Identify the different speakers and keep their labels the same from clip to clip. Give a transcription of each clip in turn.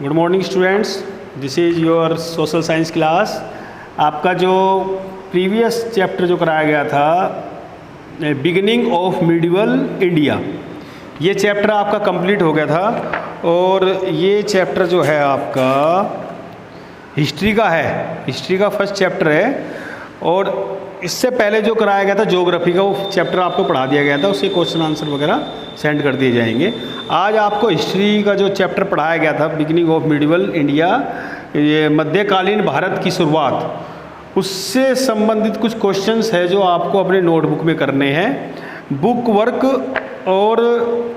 Speaker 1: Good morning students, this is your social science class. आपका जो previous chapter जो कराया गया था बिगिनिंग ऑफ मिडिवल इंडिया, ये चैप्टर आपका कंप्लीट हो गया था और ये चैप्टर जो है आपका हिस्ट्री का है, हिस्ट्री का फर्स्ट चैप्टर है। और इससे पहले जो कराया गया था ज्योग्राफी का, वो चैप्टर आपको पढ़ा दिया गया था, उसके क्वेश्चन आंसर वगैरह सेंड कर दिए जाएंगे। आज आपको हिस्ट्री का जो चैप्टर पढ़ाया गया था बिगिनिंग ऑफ मिडिवल इंडिया, ये मध्यकालीन भारत की शुरुआत, उससे संबंधित कुछ क्वेश्चंस है जो आपको अपने नोटबुक में करने हैं। बुक वर्क और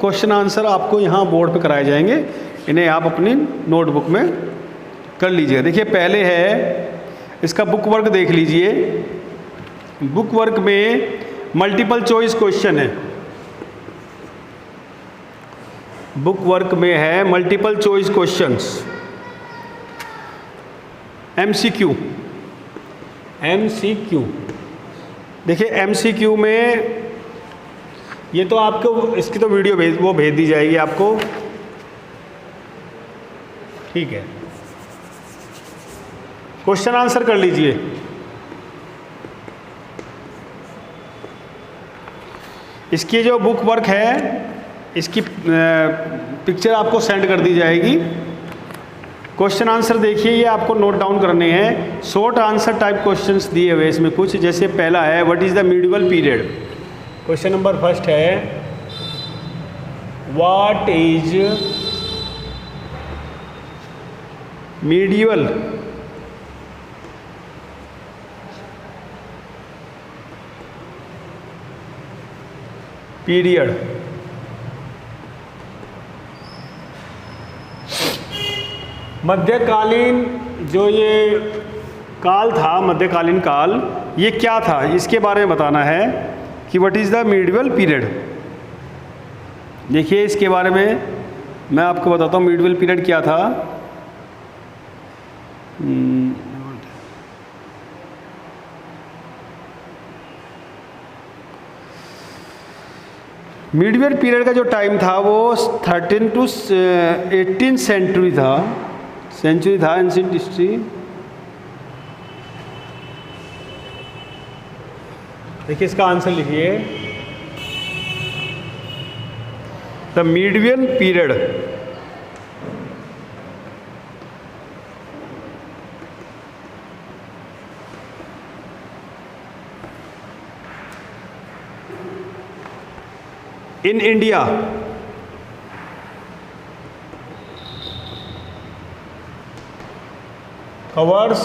Speaker 1: क्वेश्चन आंसर आपको यहाँ बोर्ड पे कराए जाएंगे, इन्हें आप अपनी नोटबुक में कर लीजिए। देखिए पहले है इसका बुक वर्क, देख लीजिए। बुक वर्क में मल्टीपल चॉइस क्वेश्चन है, बुक वर्क में है multiple choice questions, MCQ. MCQ देखिए, एमसीक्यू में ये तो आपको इसकी तो वीडियो भेज दी जाएगी आपको, ठीक है। क्वेश्चन आंसर कर लीजिए। इसकी जो बुक वर्क है, इसकी पिक्चर आपको सेंड कर दी जाएगी। क्वेश्चन आंसर देखिए, ये आपको नोट डाउन करने हैं। शॉर्ट आंसर टाइप क्वेश्चंस दिए हुए इसमें कुछ, जैसे पहला है what is the medieval period. Question number first है व्हाट इज मिडिवल पीरियड। मध्यकालीन जो ये काल था, मध्यकालीन काल, ये क्या था, इसके बारे में बताना है कि what is the medieval period. देखिए इसके बारे में मैं आपको बताता हूँ मिडिवल पीरियड क्या था। मिडिवल पीरियड का जो टाइम था वो 13 to 18 सेंचुरी था एंशिएंट हिस्ट्री। देखिए इसका आंसर लिखिए, the medieval period in India covers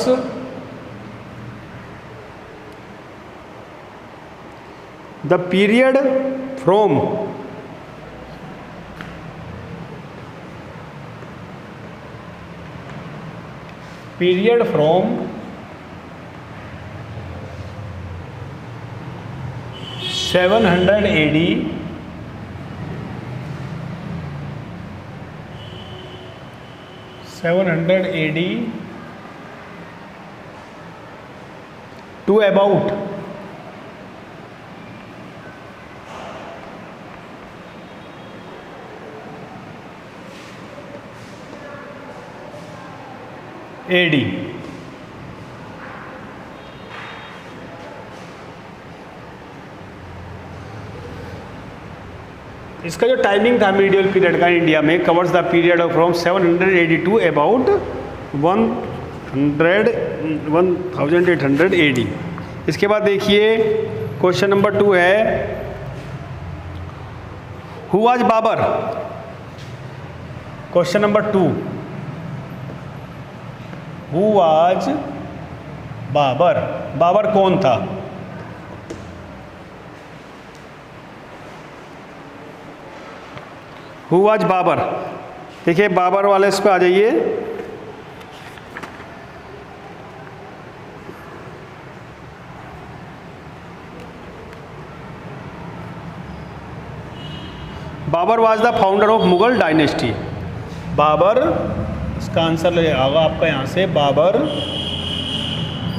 Speaker 1: the period from 700 AD to about 80 AD। इसका जो टाइमिंग था मिडिवल पीरियड का इंडिया में, covers the period of from 700 AD to about 1800 AD। इसके बाद देखिए क्वेश्चन नंबर 2 है who was Babar. Question number 2, who was Babar, Babar कौन था। Who was Babar. देखिए बाबर वाले इस पर आ जाइए। Babar was the founder of Mughal dynasty. Babar, इसका आंसर आगा आपका यहाँ से, बाबर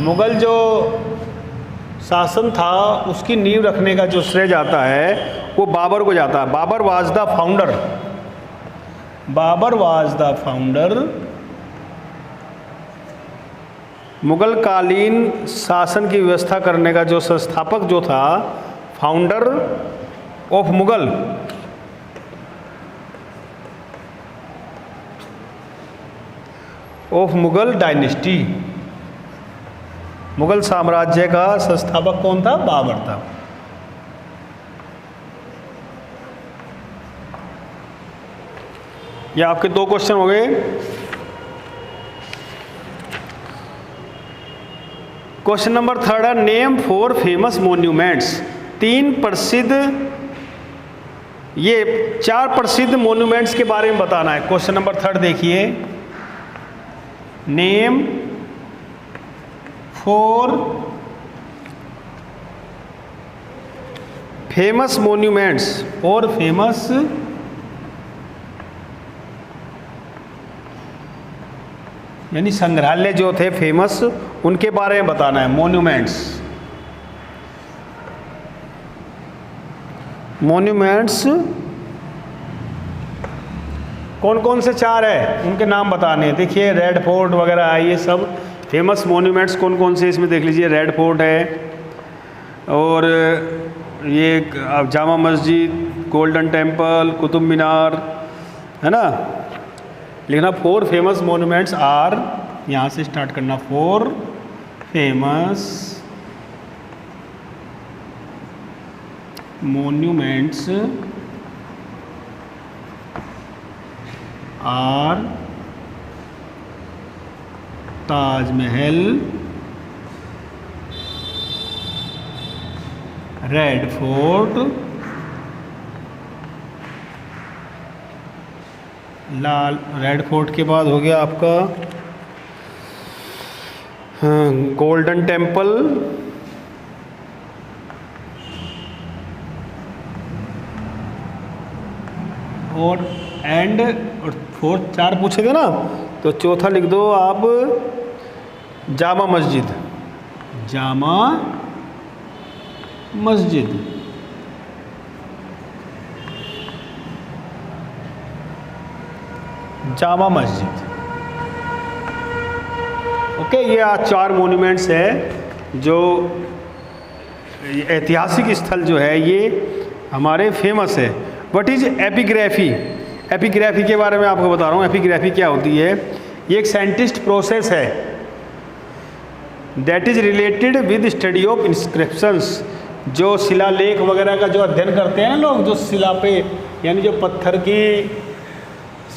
Speaker 1: मुगल जो शासन था उसकी नींव रखने का जो श्रेय जाता है वो बाबर को जाता है। Babar was the founder, Babar was the founder, Mughal कालीन शासन की व्यवस्था करने का जो संस्थापक जो था, founder of Mughal dynasty, Mughal साम्राज्य का संस्थापक कौन था? बाबर था। ये आपके 2 क्वेश्चन हो गए। क्वेश्चन नंबर 3 है नेम 4 फेमस मोन्यूमेंट्स। 3 प्रसिद्ध, ये 4 प्रसिद्ध मोन्यूमेंट्स के बारे में बताना है। क्वेश्चन नंबर 3 देखिए, नेम 4 फेमस मोन्यूमेंट्स, 4 फेमस यानी संग्रहालय जो थे फेमस, उनके बारे में बताना है। मोन्यूमेंट्स, मोन्यूमेंट्स कौन कौन से 4 है, उनके नाम बताने हैं। देखिए रेड फोर्ट वगैरह है, ये सब फेमस मोन्यूमेंट्स कौन कौन से इसमें देख लीजिए। रेड फोर्ट है, और ये जामा मस्जिद, गोल्डन टेम्पल, कुतुब मीनार, है ना। लिखना 4 फेमस मोन्यूमेंट्स आर, यहाँ से स्टार्ट करना, 4 famous monuments are Taj Mahal, red fort, लाल रेड फोर्ट के बाद हो गया आपका गोल्डन टेम्पल, और 4 4 पूछे थे ना, तो चौथा लिख दो आप जामा मस्जिद, जामा मस्जिद। जामा मस्जिद, ओके। ये आज 4 मोन्यूमेंट्स है जो ऐतिहासिक स्थल जो है ये हमारे फेमस है। What is epigraphy? एपिग्राफी के बारे में आपको बता रहा हूँ। एपिग्राफी क्या होती है? ये एक साइंटिस्ट प्रोसेस है that is related with study of inscriptions. जो शिलालेख वगैरह का जो अध्ययन करते हैं लोग, जो शिला पे यानी जो पत्थर की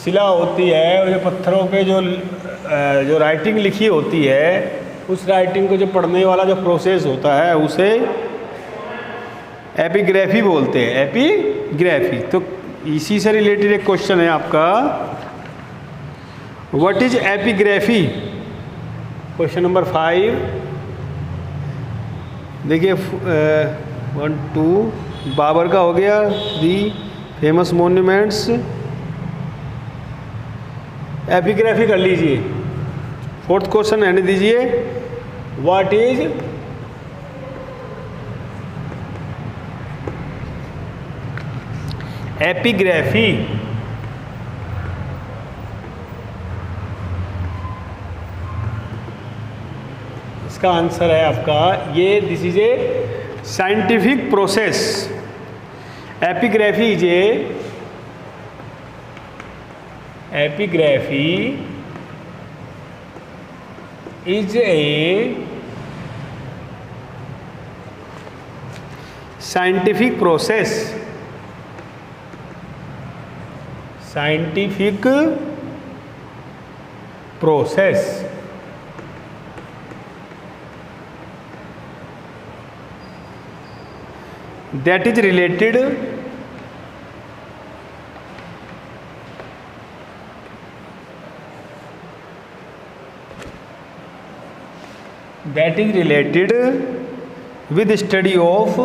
Speaker 1: शिला होती है, और जो पत्थरों पे जो राइटिंग लिखी होती है, उस राइटिंग को जो पढ़ने वाला जो प्रोसेस होता है उसे एपिग्राफी बोलते हैं। एपिग्राफी। तो इसी से रिलेटेड एक क्वेश्चन है आपका, what is epigraphy? Question number 5 देखिए, 1 2 बाबर का हो गया, 3 फेमस मोन्यूमेंट्स। एपिग्राफी कर लीजिए। 4th क्वेश्चन रहने दीजिए, व्हाट इज एपिग्राफी? इसका आंसर है आपका ये, this is a scientific process. Epigraphy is a scientific process, scientific process that is related with study of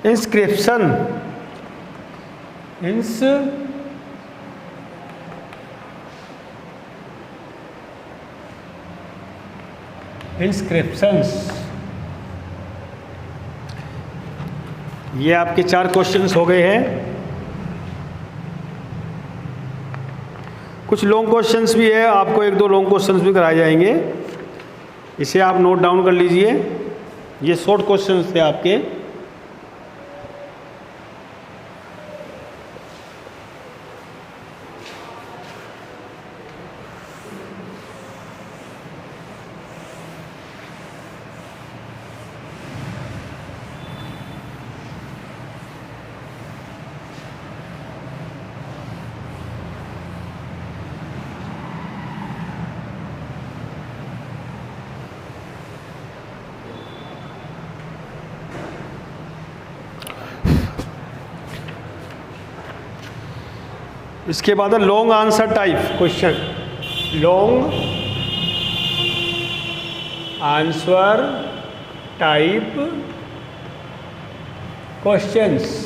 Speaker 1: inscription, inscriptions. ये आपके 4 क्वेश्चंस हो गए हैं। कुछ लॉन्ग क्वेश्चंस भी है, आपको 1-2 लॉन्ग क्वेश्चंस भी कराए जाएंगे, इसे आप नोट डाउन कर लीजिए। ये शॉर्ट क्वेश्चंस थे आपके। इसके बाद है long answer type question. Long answer type questions.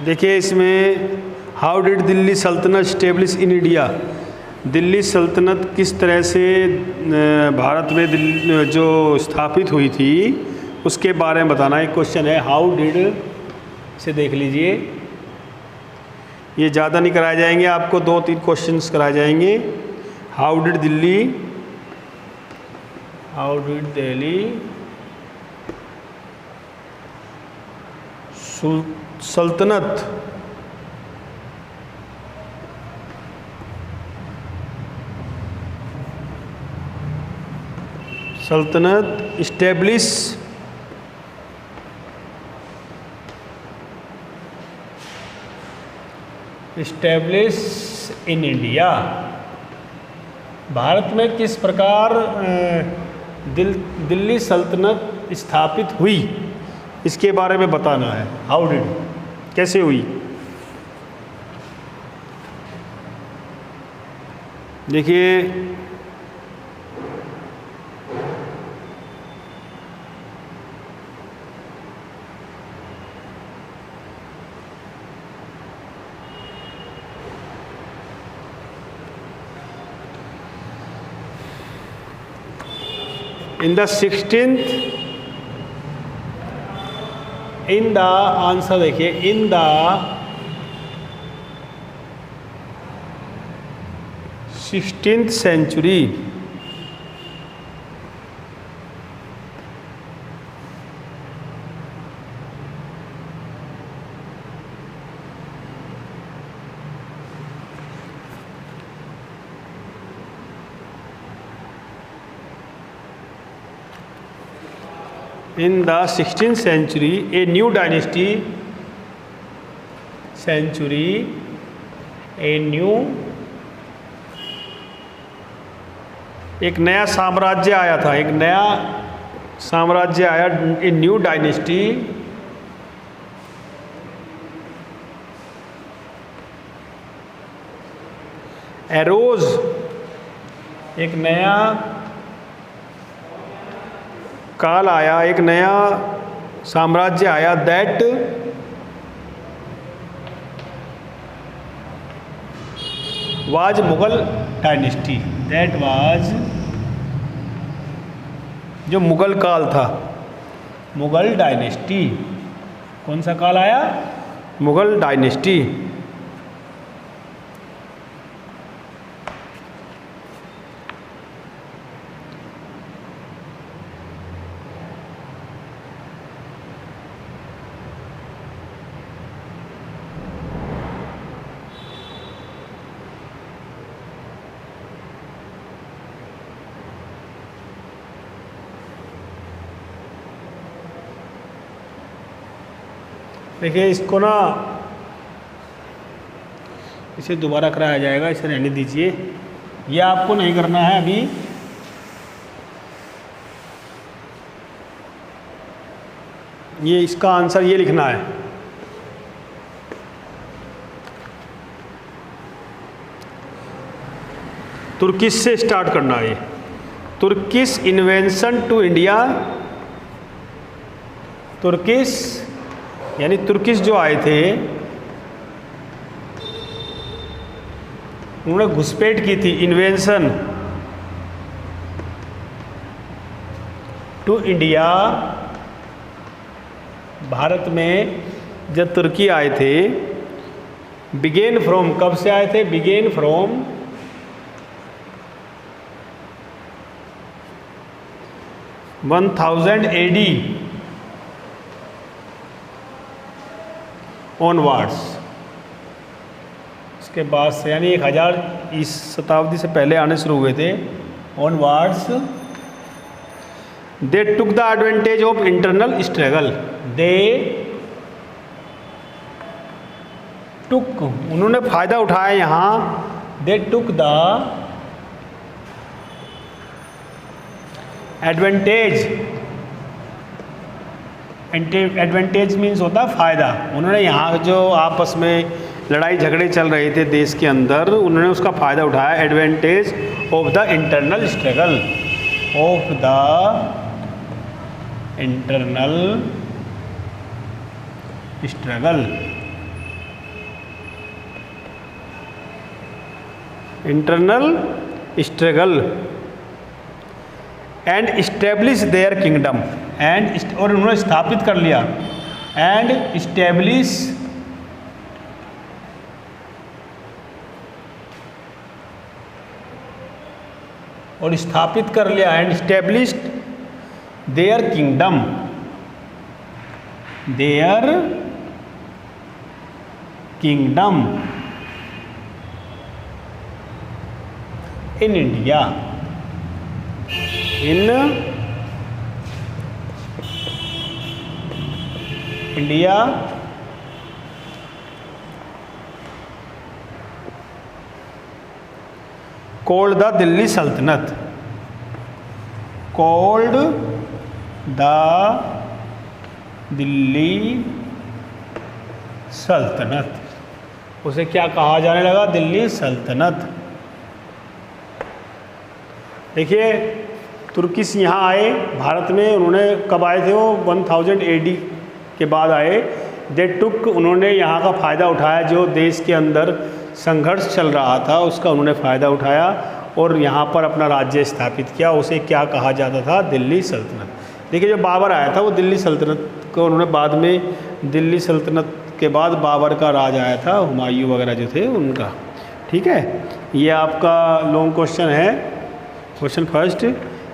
Speaker 1: देखिए इसमें हाउ डिड दिल्ली सल्तनत स्टेब्लिश इन इंडिया, दिल्ली सल्तनत किस तरह से भारत में जो स्थापित हुई थी उसके बारे में बताना एक क्वेश्चन है। हाउ डिड से देख लीजिए, ये ज़्यादा नहीं कराए जाएंगे, आपको 2-3 क्वेश्चंस कराए जाएंगे। हाउ डिड दिल्ली सल्तनत स्टेब्लिश इन इंडिया, भारत में किस प्रकार दिल्ली सल्तनत स्थापित हुई इसके बारे में बताना है। हाउ डिड, कैसे हुई। देखिए in the 16th, in the answer देखिए, in the 16th century in the 16th century a new dynasty एक नया साम्राज्य आया था, एक नया साम्राज्य आया, ए न्यू डायनेस्टी एरोज, एक नया काल आया, एक नया साम्राज्य आया, that was Mughal dynasty, that was जो मुगल काल था, मुगल डायनेस्टी। कौन सा काल आया? मुगल डायनेस्टी। देखिए इसको ना, इसे दोबारा कराया जाएगा, इसे रहने दीजिए, ये आपको नहीं करना है अभी। ये इसका आंसर ये लिखना है। तुर्किश से स्टार्ट करना है। Turkish invention to India. Turkish यानी तुर्किश जो आए थे उन्होंने घुसपैठ की थी। इन्वेंशन टू इंडिया, भारत में जब तुर्की आए थे, बिगेन फ्रॉम, कब से आए थे? Begin from 1000 AD onwards. इसके बाद से यानी 1000 इस शताब्दी से पहले आने शुरू हुए थे। Onwards they took the advantage of internal struggle. They took, उन्होंने फायदा उठाया यहाँ। They took the advantage, advantage means होता है फायदा। उन्होंने यहाँ जो आपस में लड़ाई झगड़े चल रहे थे देश के अंदर, उन्होंने उसका फ़ायदा उठाया। Advantage of the internal struggle, of the internal struggle, internal struggle and establish there kingdom. And और उन्होंने स्थापित कर लिया। एंड इस्टेब्लिश और स्थापित कर लिया। And established there kingdom, there kingdom in India, in India called the Delhi सल्तनत, कॉल्ड द दिल्ली सल्तनत। उसे क्या कहा जाने लगा? दिल्ली सल्तनत। देखिए तुर्किश यहाँ आए भारत में, उन्होंने कब आए थे? वो 1000 AD के बाद आए। दे टुक, उन्होंने यहाँ का फ़ायदा उठाया। जो देश के अंदर संघर्ष चल रहा था उसका उन्होंने फ़ायदा उठाया और यहाँ पर अपना राज्य स्थापित किया। उसे क्या कहा जाता था? दिल्ली सल्तनत। देखिए जो बाबर आया था वो दिल्ली सल्तनत को, उन्होंने बाद में दिल्ली सल्तनत के बाद बाबर का राज आया था, हुमायूं वगैरह जो थे उनका। ठीक है, ये आपका लॉन्ग क्वेश्चन है, क्वेश्चन फर्स्ट।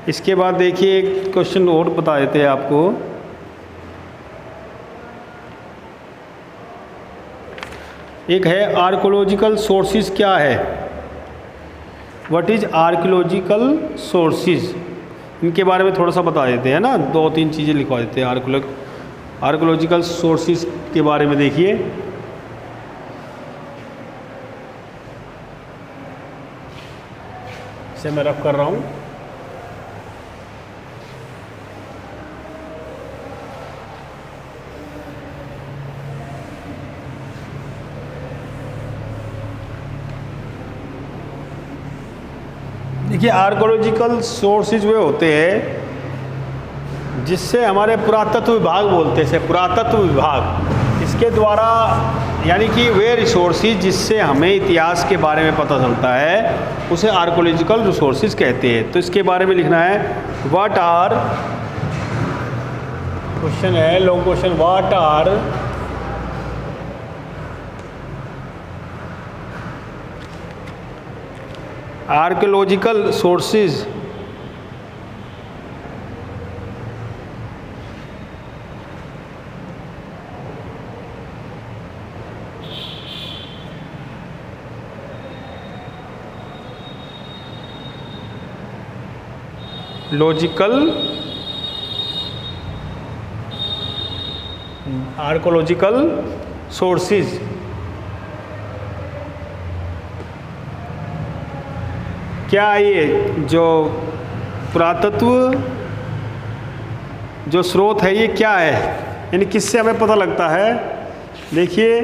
Speaker 1: इसके बाद देखिए एक क्वेश्चन और बता देते हैं आपको। एक है आर्कोलॉजिकल सोर्सेज क्या है? What is archaeological sources? इनके बारे में थोड़ा सा बता देते हैं ना, 2-3 चीज़ें लिखवा देते हैं। आर्कोलॉजिकल सोर्सेज के बारे में देखिए। इसे मैं रफ कर रहा हूँ। देखिए आर्कोलॉजिकल सोर्सेज वे होते हैं जिससे हमारे पुरातत्व विभाग बोलते हैं, पुरातत्व विभाग, इसके द्वारा यानी कि वे रिसोर्सेज जिससे हमें इतिहास के बारे में पता चलता है उसे आर्कोलॉजिकल रिसोर्सेज कहते हैं। तो इसके बारे में लिखना है व्हाट आर, क्वेश्चन है long question, what are archaeological sources archaeological sources क्या? ये जो पुरातत्व जो स्रोत है ये क्या है? यानी किससे हमें पता लगता है, देखिए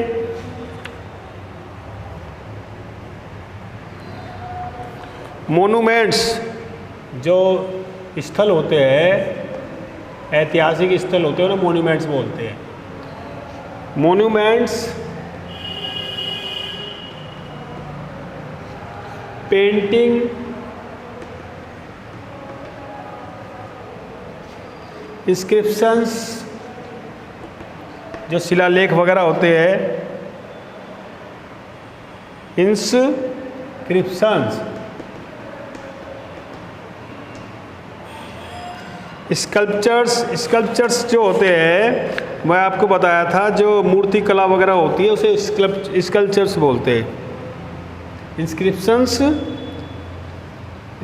Speaker 1: मोनूमेंट्स जो स्थल होते हैं, ऐतिहासिक स्थल होते हैं, उन्हें मोन्यूमेंट्स बोलते हैं। मोन्यूमेंट्स पेंटिंग, इंस्क्रिप्शंस, जो शिलालेख वगैरह होते हैं, इंस्क्रिप्शंस, स्कल्पचर्स जो होते हैं, मैं आपको बताया था जो मूर्ति कला वगैरह होती है उसे स्कल्पचर्स बोलते हैं। इंस्क्रिप्शंस,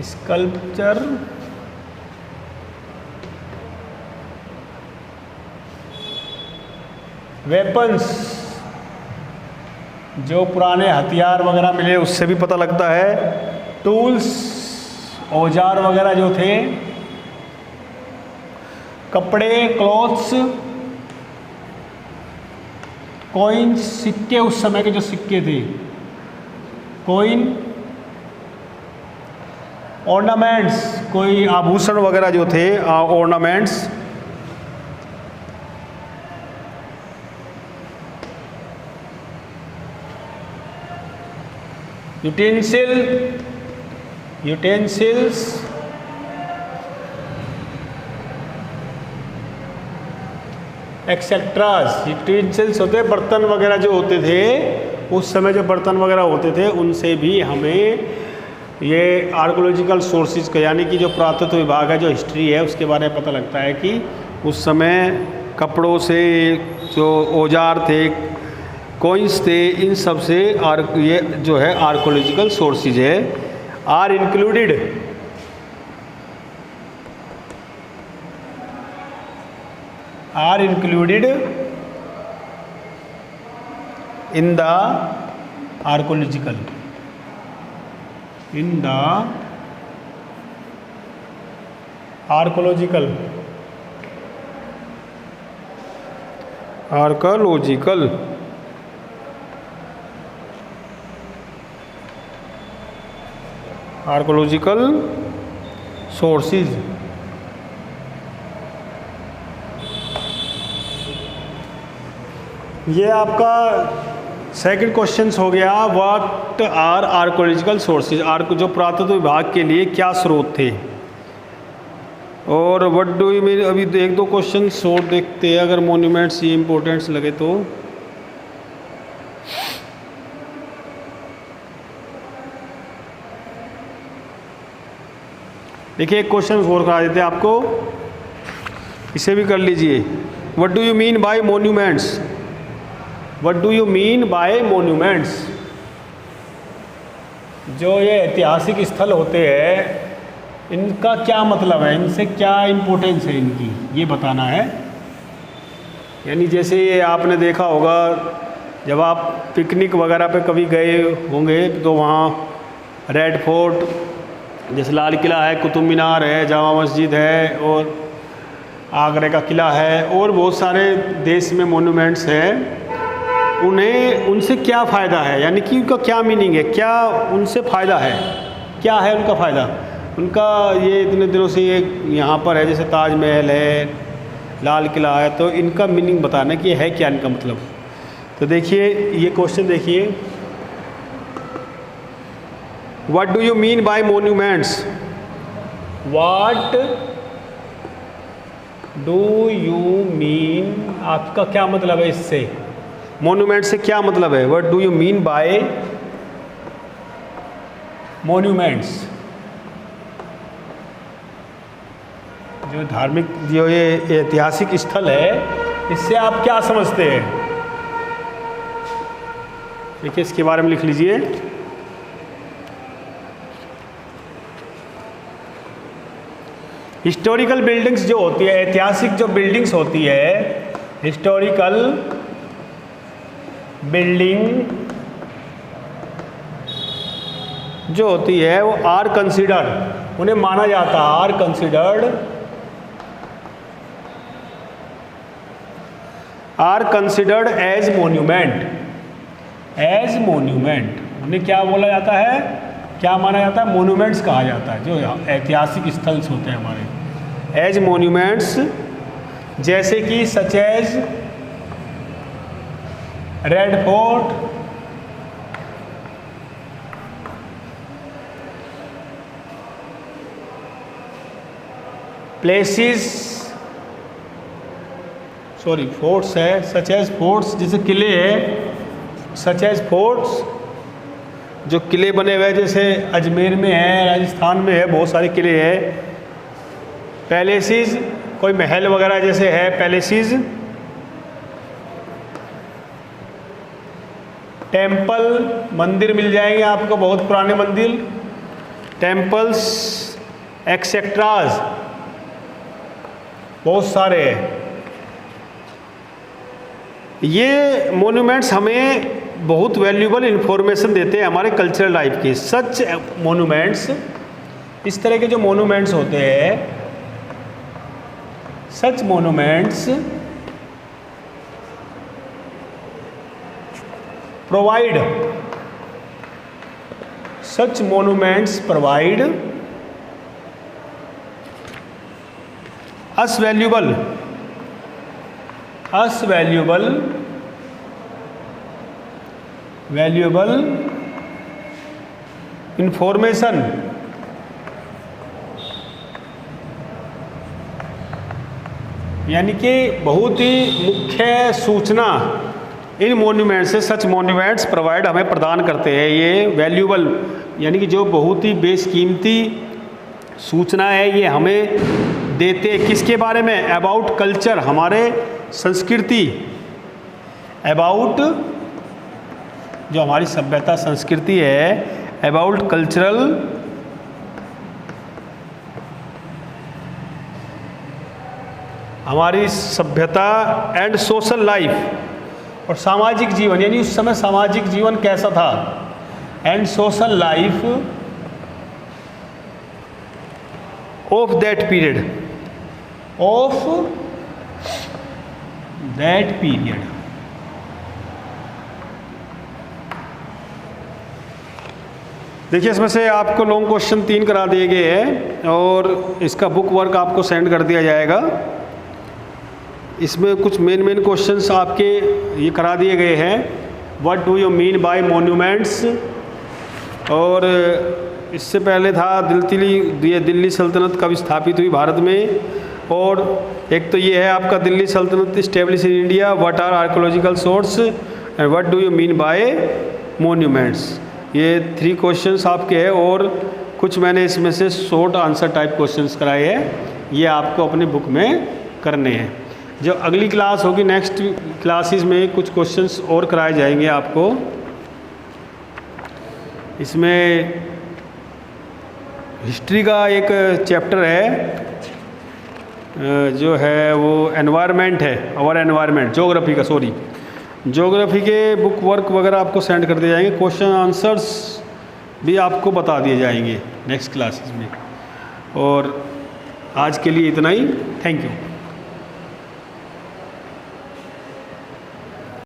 Speaker 1: स्कल्पचर, वेपन्स, जो पुराने हथियार वगैरह मिले उससे भी पता लगता है। टूल्स, औजार वगैरह जो थे, कपड़े, क्लॉथ्स, कॉइन, सिक्के, उस समय के जो सिक्के थे, कॉइन, ऑर्नामेंट्स, कोई आभूषण वगैरह जो थे, ऑर्नामेंट्स, यूटेंसिल्स, एक्सेट्रास। यूटेंसिल्स होते हैं बर्तन वगैरह जो होते थे, उस समय जो बर्तन वगैरह होते थे उनसे भी हमें ये आर्कोलॉजिकल सोर्सेज का, यानी कि जो पुरातत्व विभाग है, जो हिस्ट्री है, उसके बारे में पता लगता है कि उस समय कपड़ों से, जो औजार थे, कॉइन्स थे, इन सब से ये जो है आर्कोलॉजिकल सोर्सेज है, are included in the archaeological sources। ये आपका सेकंड क्वेश्चन हो गया, व्हाट आर आर्कोलॉजिकल सोर्सेज, जो पुरातत्व विभाग के लिए क्या स्रोत थे। और व्हाट डू यू मीन, अभी एक दो क्वेश्चन और देखते हैं, अगर मोन्यूमेंट्स ये इम्पोर्टेंट्स लगे तो। देखिए एक क्वेश्चन और करा देते हैं आपको, इसे भी कर लीजिए। What do you mean bye monuments, What do you mean by monuments? जो ये ऐतिहासिक स्थल होते हैं, इनका क्या मतलब है, इनसे क्या इम्पोर्टेंस है इनकी, ये बताना है। यानी जैसे ये आपने देखा होगा, जब आप पिकनिक वगैरह पे कभी गए होंगे तो वहाँ रेड फोर्ट, जैसे लाल किला है, कुतुब मीनार है, जामा मस्जिद है, और आगरा का किला है, और बहुत सारे देश में मोन्यूमेंट्स हैं। उनसे क्या फ़ायदा है, यानी कि उनका क्या मीनिंग है, क्या उनसे फ़ायदा है, क्या है उनका फ़ायदा। उनका ये इतने दिनों से ये यहाँ पर है, जैसे ताजमहल है, लाल किला है, तो इनका मीनिंग बताना कि है क्या इनका मतलब। तो देखिए ये क्वेश्चन देखिए, what do you mean bye monuments, what do you mean, आपका क्या मतलब है इससे, मोन्यूमेंट से क्या मतलब है, what do you mean bye monuments. जो धार्मिक, जो ये ऐतिहासिक स्थल है, इससे आप क्या समझते हैं, देखिए इसके बारे में लिख लीजिए। हिस्टोरिकल बिल्डिंग्स जो होती है, ऐतिहासिक जो बिल्डिंग्स होती है, हिस्टोरिकल बिल्डिंग जो होती है वो आर कंसिडर्ड, उन्हें माना जाता है, are considered are considered as monument, as monument उन्हें क्या बोला जाता है, क्या माना जाता है, मोन्यूमेंट्स कहा जाता है, जो ऐतिहासिक स्थल होते हैं हमारे, एज मोन्यूमेंट्स, जैसे कि such as red fort, places, sorry forts है, सच एज फोर्ट्स, जैसे किले है, सच एज फोर्ट्स, जो किले बने हुए जैसे अजमेर में है, राजस्थान में है, बहुत सारे किले हैं। पैलेसेस, कोई महल वगैरह जैसे है पैलेसेस। टेम्पल, मंदिर मिल जाएंगे आपको, बहुत पुराने मंदिर, टेम्पल्स एक्सेट्राज, बहुत सारे हैं। ये मोन्यूमेंट्स हमें बहुत वैल्यूबल इंफॉर्मेशन देते हैं हमारे कल्चरल लाइफ की। सच मोन्यूमेंट्स, इस तरह के जो मोन्यूमेंट्स होते हैं, such monuments provide, such monuments provide us valuable information यानी कि बहुत ही मुख्य सूचना इन मोन्यूमेंट्स से, सच मोन्यूमेंट्स प्रोवाइड हमें प्रदान करते हैं। ये वैल्यूबल यानी कि जो बहुत ही बेशकीमती सूचना है, ये हमें देते हैं किसके बारे में, अबाउट कल्चर, हमारे संस्कृति, अबाउट जो हमारी सभ्यता संस्कृति है, अबाउट कल्चरल हमारी सभ्यता एंड सोशल लाइफ, और सामाजिक जीवन, यानी उस समय सामाजिक जीवन कैसा था, and social life of that period, देखिए इसमें से आपको लॉन्ग क्वेश्चन 3 करा दिए गए हैं और इसका बुक वर्क आपको सेंड कर दिया जाएगा। इसमें कुछ मेन क्वेश्चंस आपके ये करा दिए गए हैं। What do you mean by monuments, और इससे पहले था दिल्ली सल्तनत कब स्थापित हुई भारत में, और एक तो ये है आपका Delhi Sultanate establish in India, what are archaeological source and what do you mean by monuments. ये 3 क्वेश्चंस आपके हैं और कुछ मैंने इसमें से शॉर्ट आंसर टाइप क्वेश्चंस कराए हैं, ये आपको अपने बुक में करने हैं। जो अगली क्लास होगी, नेक्स्ट क्लासेस में कुछ क्वेश्चंस और कराए जाएंगे आपको। इसमें हिस्ट्री का एक चैप्टर है जो है वो एनवायरनमेंट है, आवर एनवायरनमेंट, ज्योग्राफी का, सॉरी ज्योग्राफी के बुक वर्क वगैरह आपको सेंड कर दिए जाएंगे, क्वेश्चन आंसर्स भी आपको बता दिए जाएंगे नेक्स्ट क्लासेस में। और आज के लिए इतना ही, थैंक यू।